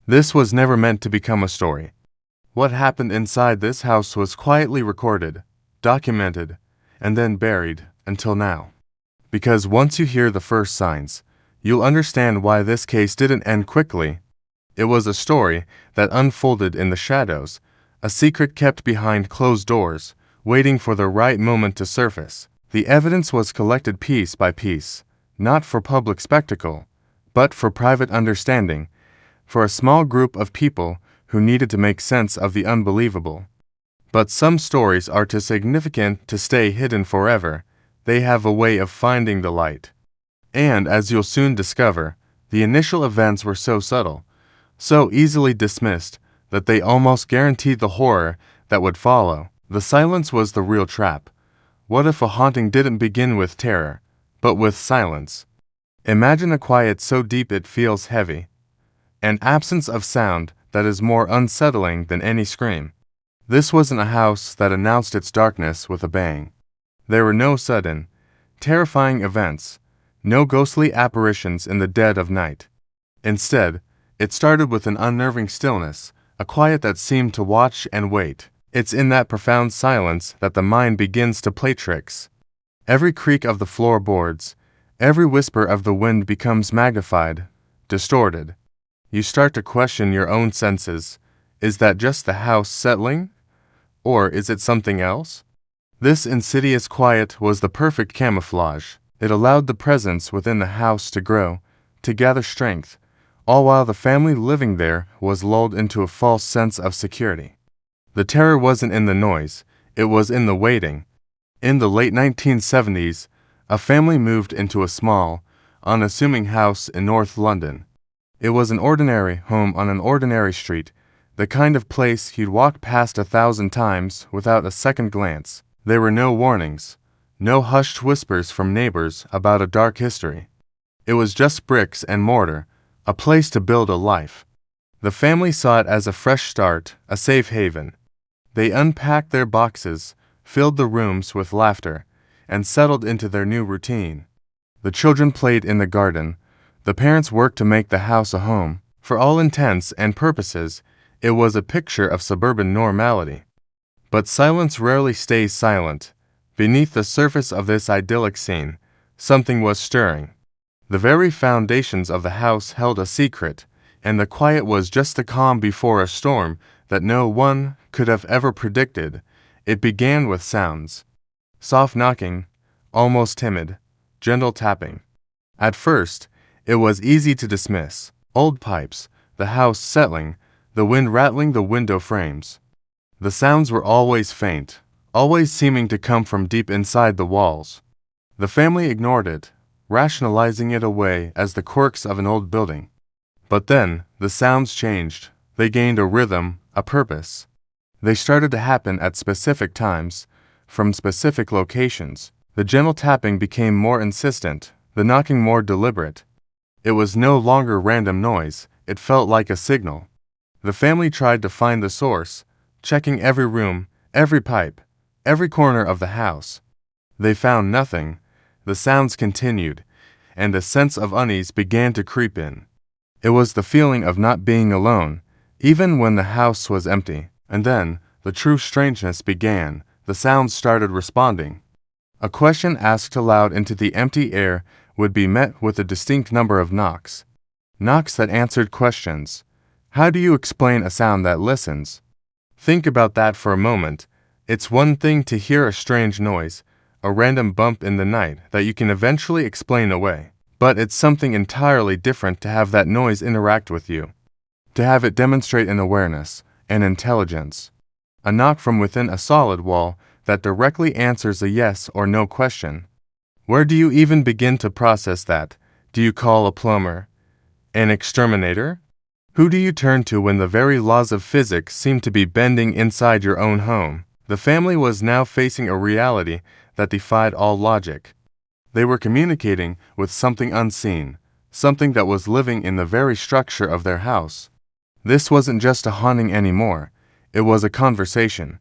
This was never meant to become a story. What happened inside this house was quietly recorded, documented, and then buried until now. Because once you hear the first signs, you'll understand why this case didn't end quickly. It was a story that unfolded in the shadows, a secret kept behind closed doors, waiting for the right moment to surface. The evidence was collected piece by piece, not for public spectacle, but for private understanding, for a small group of people who needed to make sense of the unbelievable. But some stories are too significant to stay hidden forever. They have a way of finding the light. And as you'll soon discover, the initial events were so subtle, so easily dismissed, that they almost guaranteed the horror that would follow. The silence was the real trap. What if a haunting didn't begin with terror, but with silence? Imagine a quiet so deep it feels heavy. An absence of sound that is more unsettling than any scream. This wasn't a house that announced its darkness with a bang. There were no sudden, terrifying events, no ghostly apparitions in the dead of night. Instead, it started with an unnerving stillness, a quiet that seemed to watch and wait. It's in that profound silence that the mind begins to play tricks. Every creak of the floorboards, every whisper of the wind becomes magnified, distorted. You start to question your own senses. Is that just the house settling? Or is it something else? This insidious quiet was the perfect camouflage. It allowed the presence within the house to grow, to gather strength, all while the family living there was lulled into a false sense of security. The terror wasn't in the noise, it was in the waiting. In the late 1970s, a family moved into a small, unassuming house in North London. It was an ordinary home on an ordinary street, the kind of place you'd walk past 1,000 times without a second glance. There were no warnings, no hushed whispers from neighbors about a dark history. It was just bricks and mortar, a place to build a life. The family saw it as a fresh start, a safe haven. They unpacked their boxes, filled the rooms with laughter, and settled into their new routine. The children played in the garden. The parents worked to make the house a home. For all intents and purposes, it was a picture of suburban normality. But silence rarely stays silent. Beneath the surface of this idyllic scene, something was stirring. The very foundations of the house held a secret, and the quiet was just the calm before a storm that no one could have ever predicted. It began with sounds. Soft knocking, almost timid, gentle tapping. At first, it was easy to dismiss. Old pipes, the house settling, the wind rattling the window frames. The sounds were always faint, always seeming to come from deep inside the walls. The family ignored it, rationalizing it away as the quirks of an old building. But then, the sounds changed. They gained a rhythm, a purpose. They started to happen at specific times, from specific locations. The gentle tapping became more insistent, the knocking more deliberate. It was no longer random noise, it felt like a signal. The family tried to find the source, checking every room, every pipe, every corner of the house. They found nothing. The sounds continued, and a sense of unease began to creep in. It was the feeling of not being alone, even when the house was empty. And then, the true strangeness began. The sounds started responding. A question asked aloud into the empty air would be met with a distinct number of knocks. Knocks that answered questions. How do you explain a sound that listens? Think about that for a moment. It's one thing to hear a strange noise, a random bump in the night that you can eventually explain away. But it's something entirely different to have that noise interact with you. To have it demonstrate an awareness, an intelligence. A knock from within a solid wall that directly answers a yes or no question. Where do you even begin to process that? Do you call a plumber? An exterminator? Who do you turn to when the very laws of physics seem to be bending inside your own home? The family was now facing a reality that defied all logic. They were communicating with something unseen, something that was living in the very structure of their house. This wasn't just a haunting anymore, it was a conversation.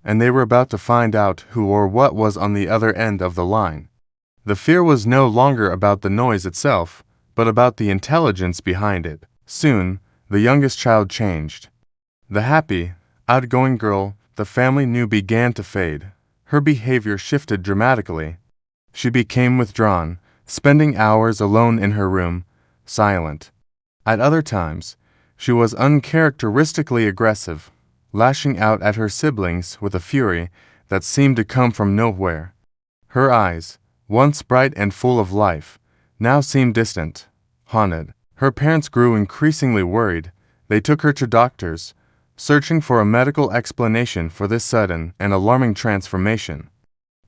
And they were about to find out who or what was on the other end of the line. The fear was no longer about the noise itself, but about the intelligence behind it. Soon, The youngest child changed. The happy, outgoing girl the family knew began to fade. Her behavior shifted dramatically. She became withdrawn, spending hours alone in her room, silent. At other times, she was uncharacteristically aggressive, lashing out at her siblings with a fury that seemed to come from nowhere. Her eyes, once bright and full of life, now seemed distant, haunted. Her parents grew increasingly worried. They took her to doctors, searching for a medical explanation for this sudden and alarming transformation.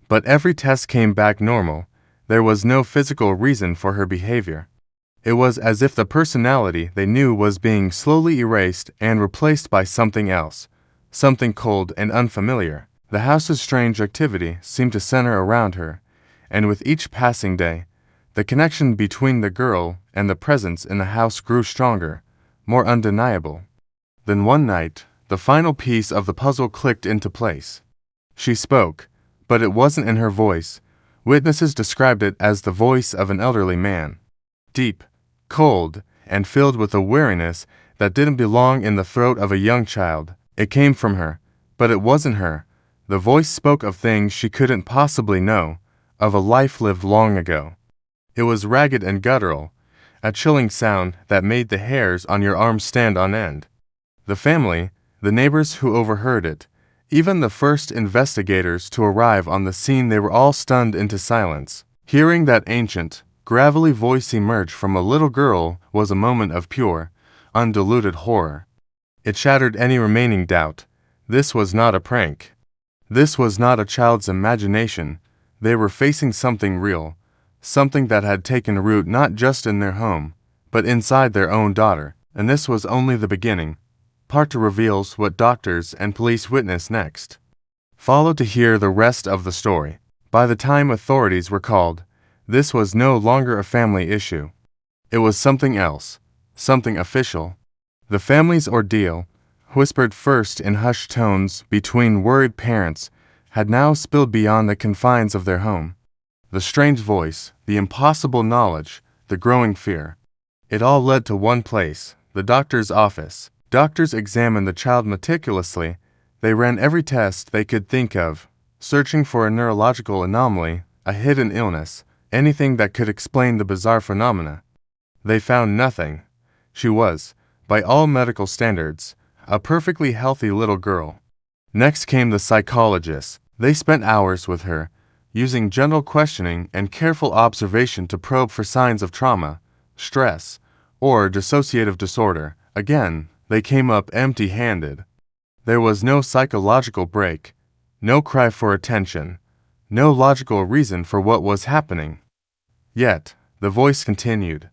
But every test came back normal. There was no physical reason for her behavior. It was as if the personality they knew was being slowly erased and replaced by something else, something cold and unfamiliar. The house's strange activity seemed to center around her, and with each passing day, the connection between the girl and the presence in the house grew stronger, more undeniable. Then one night, the final piece of the puzzle clicked into place. She spoke, but it wasn't in her voice. Witnesses described it as the voice of an elderly man. Deep, cold, and filled with a weariness that didn't belong in the throat of a young child. It came from her, but it wasn't her. The voice spoke of things she couldn't possibly know, of a life lived long ago. It was ragged and guttural, a chilling sound that made the hairs on your arms stand on end. The family, the neighbors who overheard it, even the first investigators to arrive on the scene, they were all stunned into silence. Hearing that ancient, gravelly voice emerge from a little girl was a moment of pure, undiluted horror. It shattered any remaining doubt. This was not a prank. This was not a child's imagination. They were facing something real, something that had taken root not just in their home, but inside their own daughter. And this was only the beginning. Part 2 reveals what doctors and police witnessed next. Follow to hear the rest of the story. By the time authorities were called, this was no longer a family issue. It was something else, something official. The family's ordeal, whispered first in hushed tones between worried parents, had now spilled beyond the confines of their home. The strange voice, the impossible knowledge, the growing fear. It all led to one place, the doctor's office. Doctors examined the child meticulously. They ran every test they could think of, searching for a neurological anomaly, a hidden illness, anything that could explain the bizarre phenomena. They found nothing. She was, by all medical standards, a perfectly healthy little girl. Next came the psychologists. They spent hours with her, using gentle questioning and careful observation to probe for signs of trauma, stress, or dissociative disorder. Again, they came up empty-handed. There was no psychological break, no cry for attention, no logical reason for what was happening. Yet, the voice continued.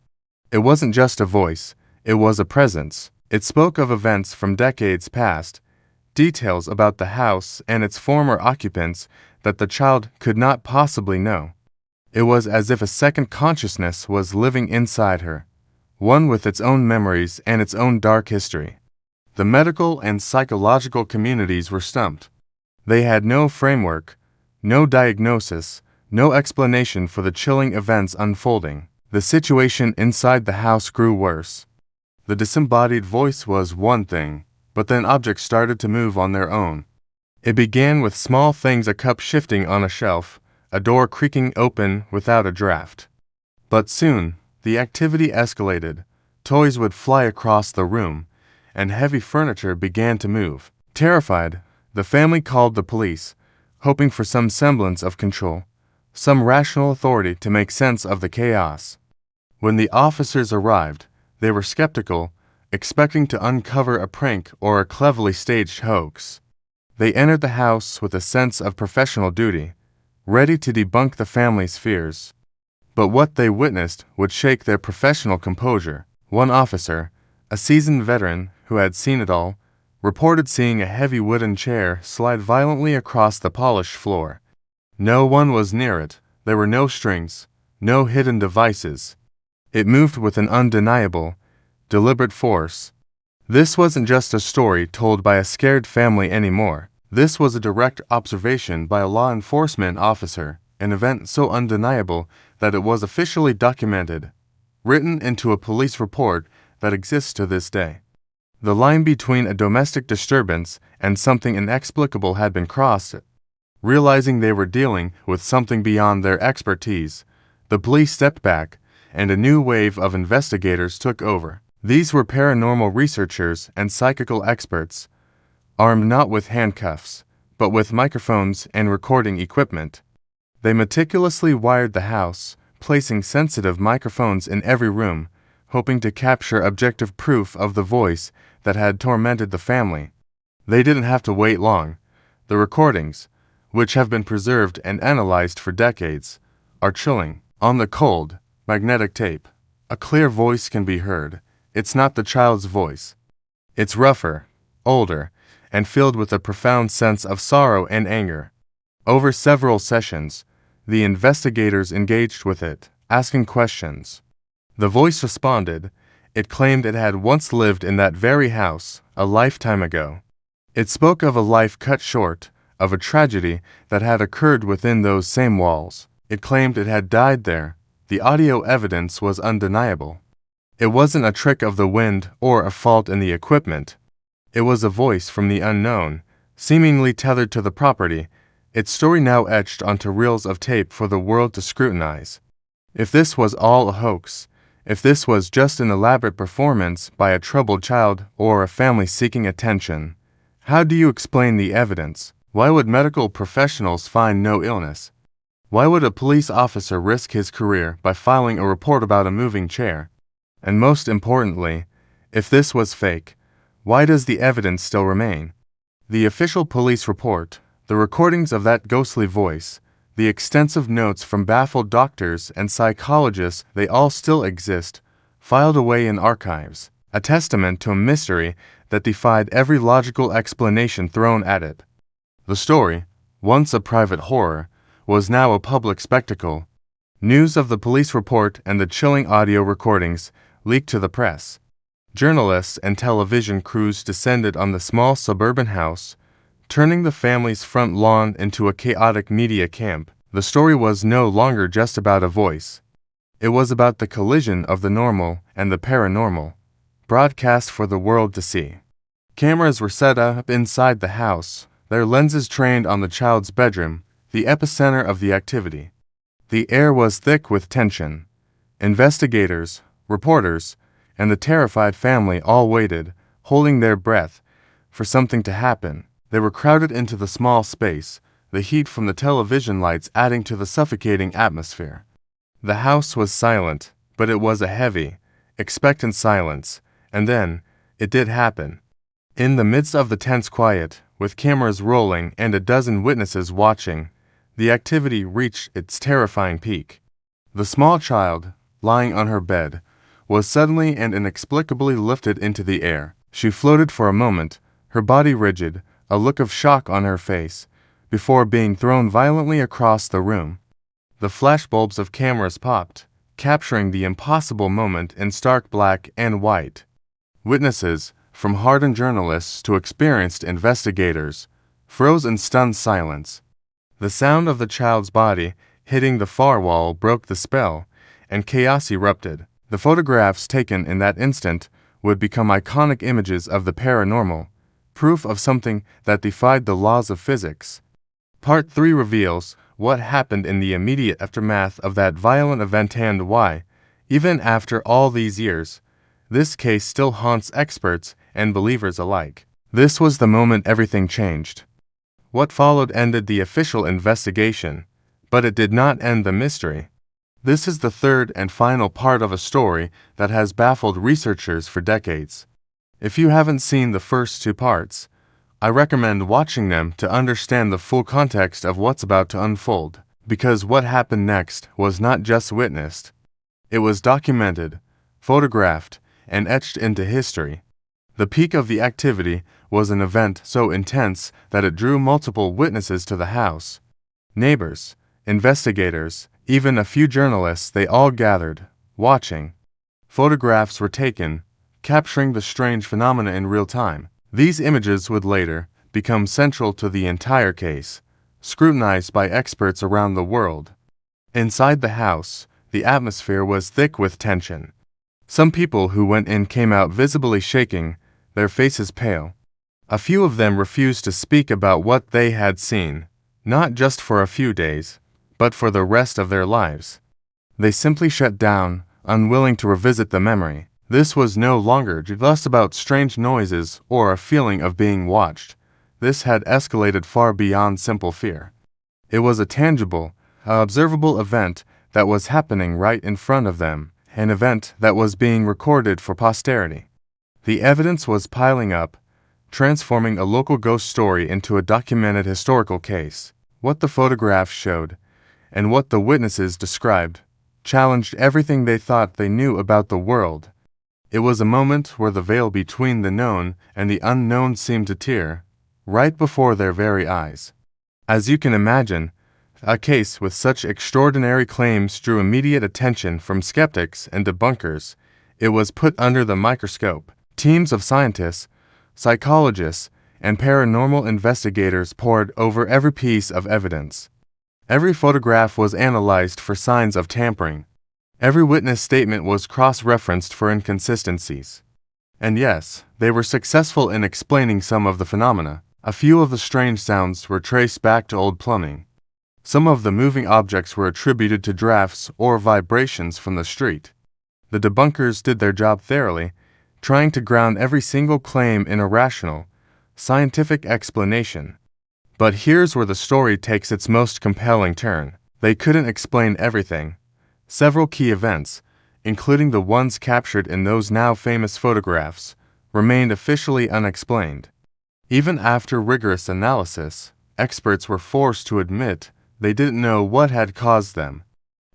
It wasn't just a voice, it was a presence. It spoke of events from decades past, details about the house and its former occupants that the child could not possibly know. It was as if a second consciousness was living inside her, one with its own memories and its own dark history. The medical and psychological communities were stumped. They had no framework, no diagnosis, no explanation for the chilling events unfolding. The situation inside the house grew worse. The disembodied voice was one thing, but then objects started to move on their own. It began with small things, a cup shifting on a shelf, a door creaking open without a draft. But soon, the activity escalated. Toys would fly across the room, and heavy furniture began to move. Terrified, the family called the police, hoping for some semblance of control, some rational authority to make sense of the chaos. When the officers arrived, they were skeptical, expecting to uncover a prank or a cleverly staged hoax. They entered the house with a sense of professional duty, ready to debunk the family's fears. But what they witnessed would shake their professional composure. One officer, a seasoned veteran who had seen it all, reported seeing a heavy wooden chair slide violently across the polished floor. No one was near it. There were no strings, no hidden devices. It moved with an undeniable, deliberate force. This wasn't just a story told by a scared family anymore. This was a direct observation by a law enforcement officer, an event so undeniable that it was officially documented, written into a police report that exists to this day. The line between a domestic disturbance and something inexplicable had been crossed. Realizing they were dealing with something beyond their expertise, the police stepped back, and a new wave of investigators took over. These were paranormal researchers and psychical experts, armed not with handcuffs, but with microphones and recording equipment. They meticulously wired the house, placing sensitive microphones in every room, hoping to capture objective proof of the voice that had tormented the family. They didn't have to wait long. The recordings, which have been preserved and analyzed for decades, are chilling. On the cold, magnetic tape, a clear voice can be heard. It's not the child's voice. It's rougher, older, and filled with a profound sense of sorrow and anger. Over several sessions, the investigators engaged with it, asking questions. The voice responded. It claimed it had once lived in that very house, a lifetime ago. It spoke of a life cut short, of a tragedy that had occurred within those same walls. It claimed it had died there. The audio evidence was undeniable. It wasn't a trick of the wind or a fault in the equipment. It was a voice from the unknown, seemingly tethered to the property, its story now etched onto reels of tape for the world to scrutinize. If this was all a hoax, if this was just an elaborate performance by a troubled child or a family seeking attention, how do you explain the evidence? Why would medical professionals find no illness? Why would a police officer risk his career by filing a report about a moving chair? And most importantly, if this was fake, why does the evidence still remain? The official police report, the recordings of that ghostly voice, the extensive notes from baffled doctors and psychologists, they all still exist, filed away in archives, a testament to a mystery that defied every logical explanation thrown at it. The story, once a private horror, was now a public spectacle. News of the police report and the chilling audio recordings leaked to the press. Journalists and television crews descended on the small suburban house, turning the family's front lawn into a chaotic media camp. The story was no longer just about a voice. It was about the collision of the normal and the paranormal, broadcast for the world to see. Cameras were set up inside the house, their lenses trained on the child's bedroom, the epicenter of the activity. The air was thick with tension. Investigators, reporters, and the terrified family all waited, holding their breath, for something to happen. They were crowded into the small space, the heat from the television lights adding to the suffocating atmosphere. The house was silent, but it was a heavy, expectant silence, and then, it did happen. In the midst of the tense quiet, with cameras rolling and a dozen witnesses watching, the activity reached its terrifying peak. The small child, lying on her bed, was suddenly and inexplicably lifted into the air. She floated for a moment, her body rigid, a look of shock on her face, before being thrown violently across the room. The flashbulbs of cameras popped, capturing the impossible moment in stark black and white. Witnesses, from hardened journalists to experienced investigators, froze in stunned silence. The sound of the child's body hitting the far wall broke the spell, and chaos erupted. The photographs taken in that instant would become iconic images of the paranormal, proof of something that defied the laws of physics. Part 3 reveals what happened in the immediate aftermath of that violent event and why, even after all these years, this case still haunts experts and believers alike. This was the moment everything changed. What followed ended the official investigation, but it did not end the mystery. This is the third and final part of a story that has baffled researchers for decades. If you haven't seen the first two parts, I recommend watching them to understand the full context of what's about to unfold, because what happened next was not just witnessed. It was documented, photographed, and etched into history. The peak of the activity was an event so intense that it drew multiple witnesses to the house. Neighbors, investigators, even a few journalists, they all gathered, watching. Photographs were taken, capturing the strange phenomena in real time. These images would later become central to the entire case, scrutinized by experts around the world. Inside the house, the atmosphere was thick with tension. Some people who went in came out visibly shaking, their faces pale. A few of them refused to speak about what they had seen, not just for a few days, but for the rest of their lives. They simply shut down, unwilling to revisit the memory. This was no longer just about strange noises or a feeling of being watched. This had escalated far beyond simple fear. It was a tangible, observable event that was happening right in front of them, an event that was being recorded for posterity. The evidence was piling up, transforming a local ghost story into a documented historical case. What the photographs showed, and what the witnesses described, challenged everything they thought they knew about the world. It was a moment where the veil between the known and the unknown seemed to tear, right before their very eyes. As you can imagine, a case with such extraordinary claims drew immediate attention from skeptics and debunkers. It was put under the microscope. Teams of scientists, psychologists, and paranormal investigators pored over every piece of evidence. Every photograph was analyzed for signs of tampering. Every witness statement was cross-referenced for inconsistencies. And yes, they were successful in explaining some of the phenomena. A few of the strange sounds were traced back to old plumbing. Some of the moving objects were attributed to drafts or vibrations from the street. The debunkers did their job thoroughly, trying to ground every single claim in a rational, scientific explanation. But here's where the story takes its most compelling turn. They couldn't explain everything. Several key events, including the ones captured in those now famous photographs, remained officially unexplained. Even after rigorous analysis, experts were forced to admit they didn't know what had caused them.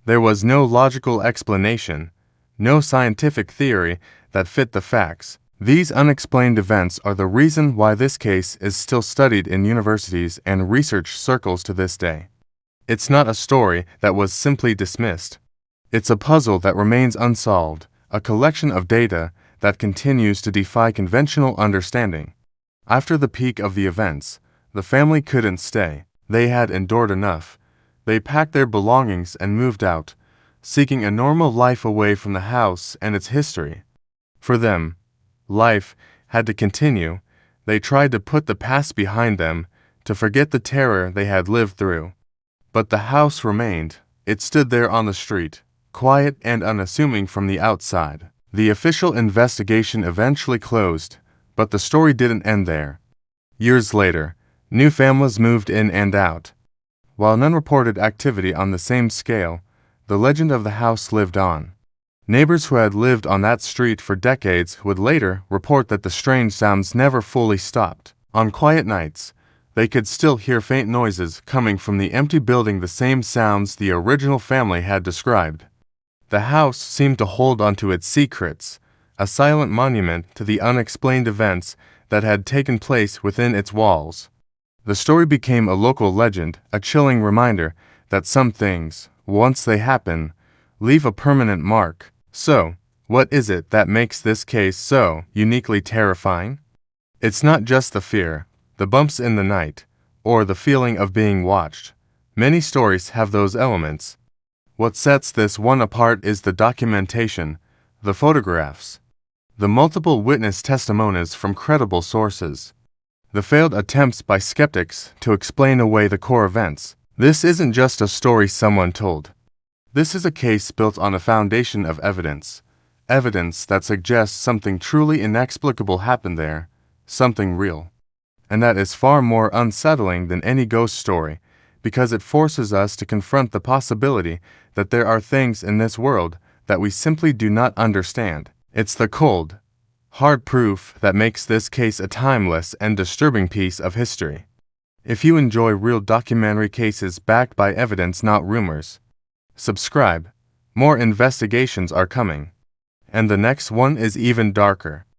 There was no logical explanation, no scientific theory that fit the facts. These unexplained events are the reason why this case is still studied in universities and research circles to this day. It's not a story that was simply dismissed. It's a puzzle that remains unsolved, a collection of data that continues to defy conventional understanding. After the peak of the events, the family couldn't stay. They had endured enough. They packed their belongings and moved out, seeking a normal life away from the house and its history. For them, life had to continue. They tried to put the past behind them, to forget the terror they had lived through. But the house remained. It stood there on the street, quiet and unassuming from the outside. The official investigation eventually closed, but the story didn't end there. Years later, new families moved in and out. While none reported activity on the same scale, the legend of the house lived on. Neighbors who had lived on that street for decades would later report that the strange sounds never fully stopped. On quiet nights, they could still hear faint noises coming from the empty building, the same sounds the original family had described. The house seemed to hold onto its secrets, a silent monument to the unexplained events that had taken place within its walls. The story became a local legend, a chilling reminder that some things, once they happen, leave a permanent mark. So, what is it that makes this case so uniquely terrifying? It's not just the fear, the bumps in the night, or the feeling of being watched. Many stories have those elements. What sets this one apart is the documentation, the photographs, the multiple witness testimonies from credible sources, the failed attempts by skeptics to explain away the core events. This isn't just a story someone told. This is a case built on a foundation of evidence that suggests something truly inexplicable happened there, something real. And that is far more unsettling than any ghost story, because it forces us to confront the possibility that there are things in this world that we simply do not understand. It's the cold, hard proof that makes this case a timeless and disturbing piece of history. If you enjoy real documentary cases backed by evidence, not rumors, subscribe. More investigations are coming. And the next one is even darker.